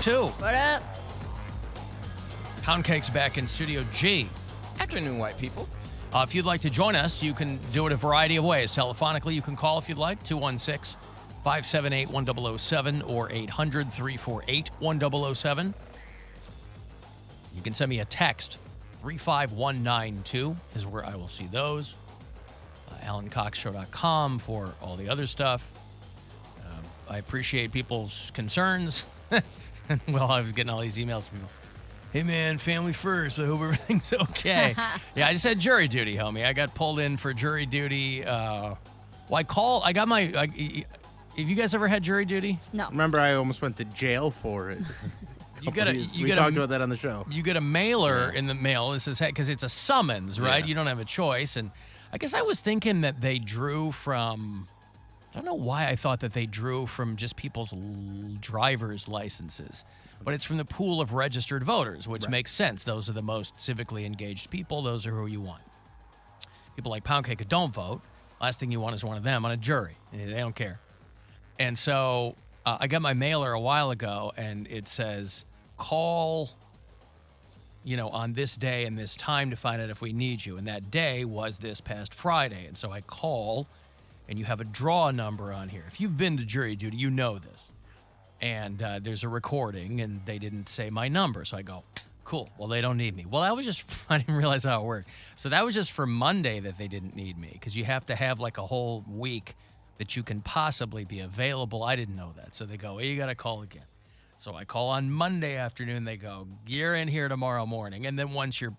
too. What up? Poundcake's back in Studio G. Afternoon, white people. If you'd like to join us, you can do it a variety of ways. Telephonically, you can call if you'd like, 216-578-1007 or 800-348-1007. You can send me a text. 35192 is where I will see those. AlanCoxShow.com for all the other stuff. I appreciate people's concerns. Well, I was getting all these emails from people. Hey, man, family first. I hope everything's okay. Yeah, I just had jury duty, homie. I got pulled in for jury duty. Have you guys ever had jury duty? No. Remember, I almost went to jail for it. We talked about that on the show. You get a mailer in the mail that says, hey, because it's a summons, right? Yeah. You don't have a choice. And I guess I was thinking that they drew from, I don't know why I thought that they drew from just people's driver's licenses, but it's from the pool of registered voters, which makes sense. Those are the most civically engaged people. Those are who you want. People like Poundcake who don't vote, last thing you want is one of them on a jury. They don't care. And so I got my mailer a while ago, and it says, call, on this day and this time to find out if we need you. And that day was this past Friday. And so I call, and you have a draw number on here. If you've been to jury duty, you know this. And there's a recording, and they didn't say my number. So I go, cool, well, they don't need me. Well, I didn't realize how it worked. So that was just for Monday that they didn't need me, because you have to have like a whole week that you can possibly be available. I didn't know that. So they go, well, you got to call again. So I call on Monday afternoon. They go, you're in here tomorrow morning. And then once you're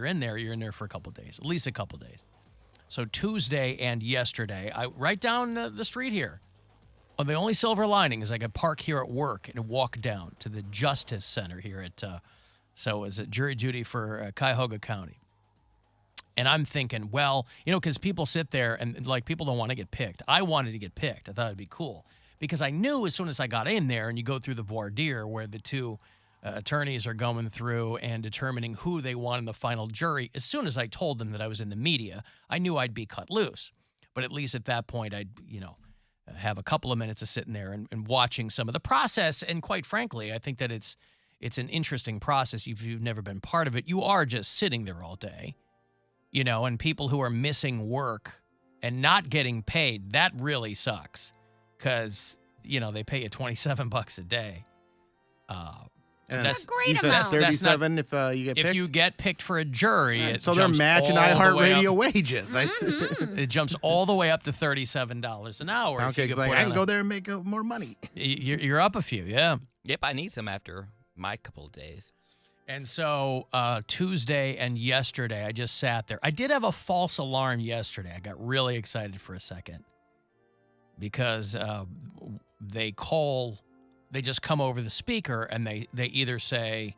in there, you're in there for a couple days, at least a couple days. So Tuesday and yesterday, right down the street here. Oh, the only silver lining is I could park here at work and walk down to the Justice Center here at, so it was at jury duty for Cuyahoga County. And I'm thinking, well, because people sit there and like people don't want to get picked. I wanted to get picked. I thought it'd be cool. Because I knew as soon as I got in there, and you go through the voir dire where the two attorneys are going through and determining who they want in the final jury, as soon as I told them that I was in the media, I knew I'd be cut loose. But at least at that point, I'd, have a couple of minutes of sitting there and watching some of the process. And quite frankly, I think that it's an interesting process if you've never been part of it. You are just sitting there all day, and people who are missing work and not getting paid, that really sucks. Because, they pay you $27 a day. That's a great you amount. Said 37 if you get picked? If you get picked for a jury, it so they're jumps matching all the way iHeartRadio up. wages. It jumps all the way up to $37 an hour. Poundcake's like, I can go there and make more money. You're up a few, yeah. Yep, I need some after my couple of days. And so Tuesday and yesterday, I just sat there. I did have a false alarm yesterday. I got really excited for a second because they just come over the speaker and they either say,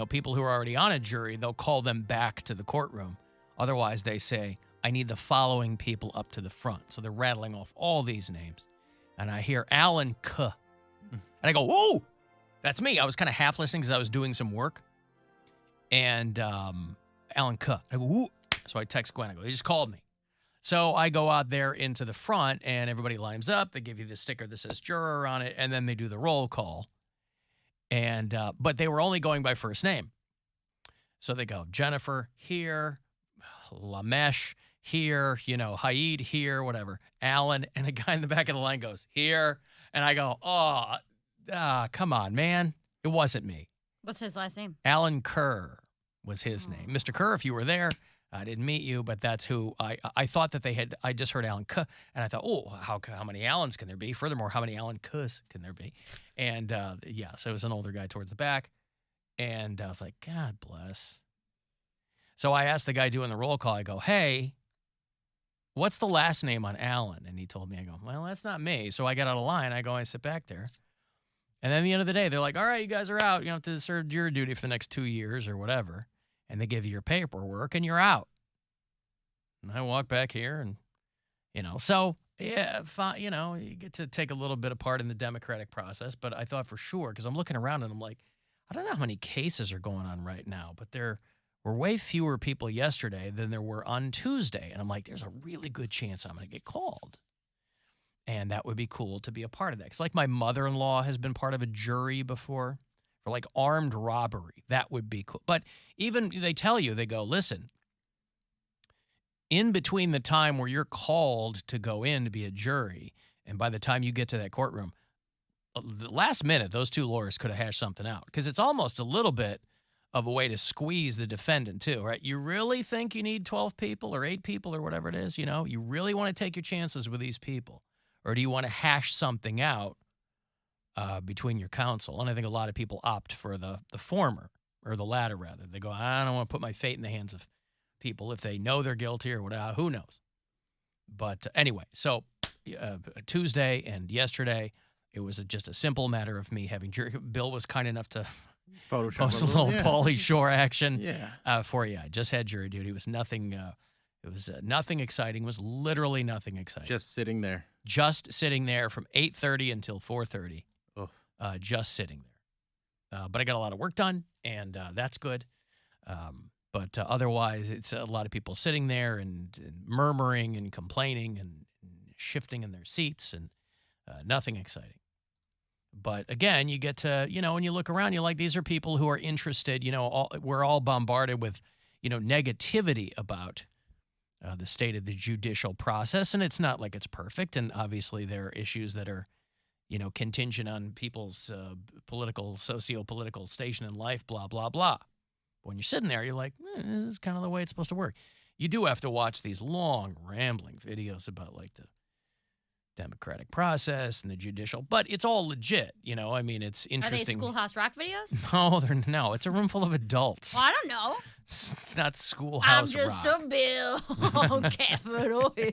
people who are already on a jury, they'll call them back to the courtroom. Otherwise, they say, I need the following people up to the front. So they're rattling off all these names. And I hear Alan K. And I go, ooh, that's me. I was kind of half listening because I was doing some work. And Alan K. I go, ooh. So I text Gwen. I go, they just called me. So I go out there into the front, and everybody lines up. They give you the sticker that says juror on it, and then they do the roll call. And but they were only going by first name. So they go, Jennifer here, Lamesh here, Haid here, whatever. Alan, and a guy in the back of the line goes, here. And I go, come on, man. It wasn't me. What's his last name? Alan Kerr was his name. Mr. Kerr, if you were there, I didn't meet you, but that's who I thought that they had. I just heard Alan K, and I thought, oh, how many Allens can there be? Furthermore, how many Alan K's can there be? And so it was an older guy towards the back, and I was like, God bless. So I asked the guy doing the roll call. I go, hey, what's the last name on Alan? And he told me. I go, well, that's not me. So I got out of line. I go, I sit back there. And then at the end of the day, they're like, all right, you guys are out. You have to serve jury duty for the next 2 years or whatever. And they give you your paperwork, and you're out. And I walk back here, and, so, yeah, fine, you get to take a little bit of part in the democratic process. But I thought for sure, because I'm looking around, and I'm like, I don't know how many cases are going on right now, but there were way fewer people yesterday than there were on Tuesday. And I'm like, there's a really good chance I'm going to get called. And that would be cool to be a part of that. Because, like, my mother-in-law has been part of a jury before for like armed robbery. That would be cool. But even they tell you, they go, listen, in between the time where you're called to go in to be a jury, and by the time you get to that courtroom, the last minute, those two lawyers could have hashed something out, because it's almost a little bit of a way to squeeze the defendant too, right? You really think you need 12 people or 8 people or whatever it is, you really want to take your chances with these people, or do you want to hash something out between your counsel? And I think a lot of people opt for the former, or the latter rather. They go, I don't want to put my fate in the hands of people if they know they're guilty or whatever. Who knows? But anyway, so Tuesday and yesterday, it was just a simple matter of me having jury. Bill was kind enough to post a little Pauly Shore action for you. I just had jury duty. It was nothing. It was nothing exciting. It was literally nothing exciting. Just sitting there. Just sitting there from 8:30 until 4:30. Just sitting there. But I got a lot of work done, and that's good. But otherwise, it's a lot of people sitting there and murmuring and complaining and shifting in their seats, and nothing exciting. But again, you get to, when you look around, you're like, these are people who are interested. We're all bombarded with, negativity about the state of the judicial process. And it's not like it's perfect. And obviously there are issues that are, contingent on people's political, socio-political station in life, blah, blah, blah. When you're sitting there, you're like, this is kind of the way it's supposed to work. You do have to watch these long, rambling videos about, like, the democratic process and the judicial, but it's all legit, I mean, it's interesting. Are they Schoolhouse Rock videos? No, it's a room full of adults. Well, I don't know. It's not Schoolhouse Rock. I'm just a bill on Capitol Hill.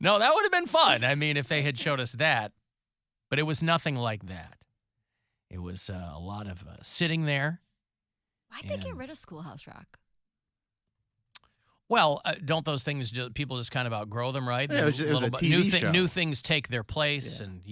No, that would have been fun. I mean, if they had showed us that, but it was nothing like that. It was a lot of sitting there. Why'd they get rid of Schoolhouse Rock? Well, don't those things people just kind of outgrow them, right? Yeah, it was a TV show. New things take their place, and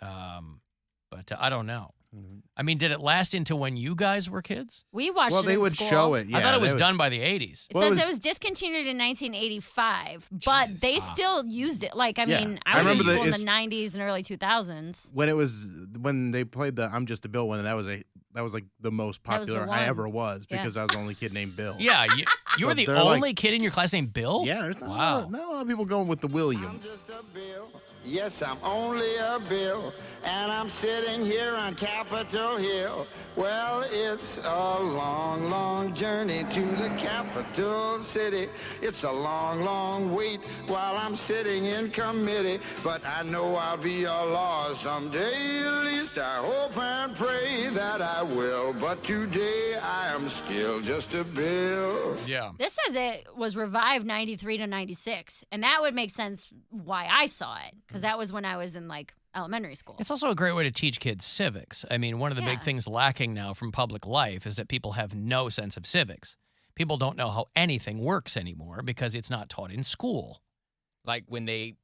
but I don't know. Mm-hmm. I mean, did it last into when you guys were kids? We watched it in school. Well, they would show it. Yeah, I thought it was done by the 80s. It says it was discontinued in 1985, but they still used it. Like, I mean, I was in school in the 90s and early 2000s. When they played the I'm Just a Bill one, that was like the most popular I ever was, because I was the only kid named Bill. Yeah, you were the only kid in your class named Bill? Yeah, there's not a lot of people going with the William. I'm just a Bill. Yes, I'm only a Bill, and I'm sitting here on Capitol Hill. Well, it's a long, long journey to the capital city. It's a long, long wait while I'm sitting in committee, but I know I'll be a law someday. At least I hope and pray that I will. But today I am still just a Bill. Yeah. This says it was revived 93 to 96, and that would make sense why I saw it, because that was when I was in, like, elementary school. It's also a great way to teach kids civics. I mean, one of the big things lacking now from public life is that people have no sense of civics. People don't know how anything works anymore because it's not taught in school. Like when they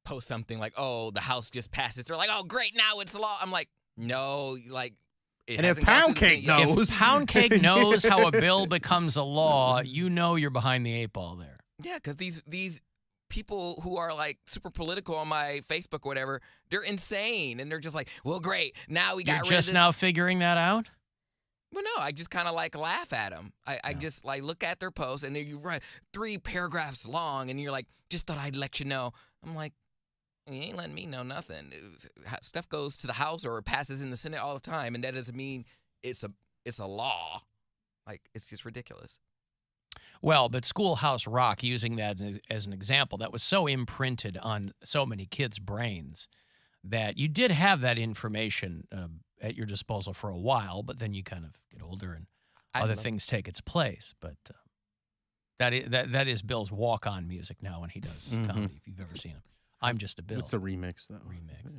post something like, oh, the House just passed this, they're like, oh, great, now it's law. I'm like, no, like, it and if hasn't gone through Poundcake knows. If Poundcake knows how a bill becomes a law, you're behind the 8 ball there. Yeah, because these people who are like super political on my Facebook or whatever, they're insane. And they're just like, well, great. Now we got rid of this. You're just now figuring that out? Well, no, I just kind of like laugh at them. I just like look at their posts and you write 3 paragraphs long and you're like, just thought I'd let you know. I'm like, you ain't letting me know nothing. Stuff goes to the House or passes in the Senate all the time. And that doesn't mean it's a law. Like, it's just ridiculous. Well, but Schoolhouse Rock, using that as an example, that was so imprinted on so many kids' brains that you did have that information at your disposal for a while, but then you kind of get older and other things take its place. But that is Bill's walk-on music now when he does comedy, if you've ever seen him. I'm Just a Bill. It's a remix, though.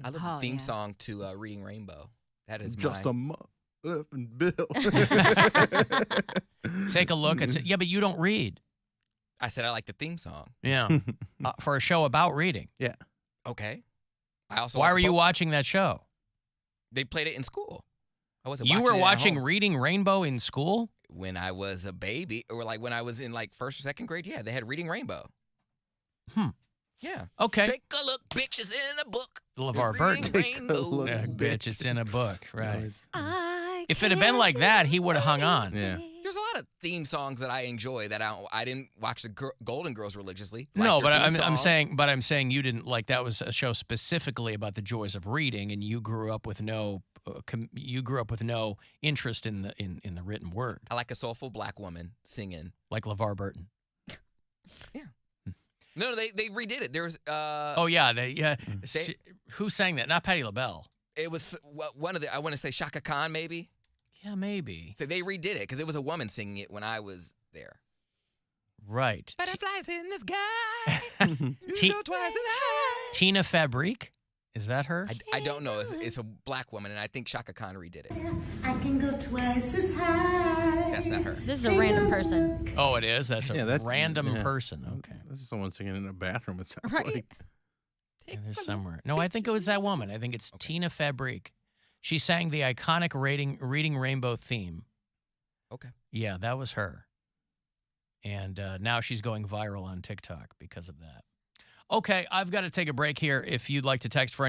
I love the theme song to Reading Rainbow. That is just and Bill. Take a look. Yeah, but you don't read. I said I like the theme song. Yeah. For a show about reading. Yeah. Okay. I also Why were you watching that show? They played it in school. I wasn't. You were watching Reading Rainbow in school? When I was a baby, or like when I was in like 1st or 2nd grade. Yeah, they had Reading Rainbow. Yeah. Okay. Take a look, bitch, it's in a book. LeVar Burton. Take a look, Bitch, it's in a book. Right. Nice. If it had been like that, he would have hung on. Yeah. There's a lot of theme songs that I enjoy that I didn't watch the Golden Girls religiously. No, Like but their theme I'm saying you didn't like that was a show specifically about the joys of reading, and you grew up with no interest in the written word, I like a soulful black woman singing. like LeVar Burton. Yeah. No, they redid it. There was Who sang that? Not Patti LaBelle. it was one of the, I want to say Shaka Khan maybe. Yeah, maybe. So they redid it because it was a woman singing it when I was there. Right. Butterflies in the sky. T- You go twice as high. Tina Fabrique. Is that her? I don't know. It's a black woman, and I think Shaka Khan redid it. I can go twice as high. That's not her. This is a random person. Oh, it is? That's a that's random person. Okay. This is someone singing in a bathroom, it sounds Right. like. Yeah, there's somewhere. No, I think it was that woman. I think it's Tina Fabrique. She sang the iconic Reading Rainbow theme. Okay. Yeah, that was her. And now she's going viral on TikTok because of that. Okay, I've got to take a break here. If you'd like to text for any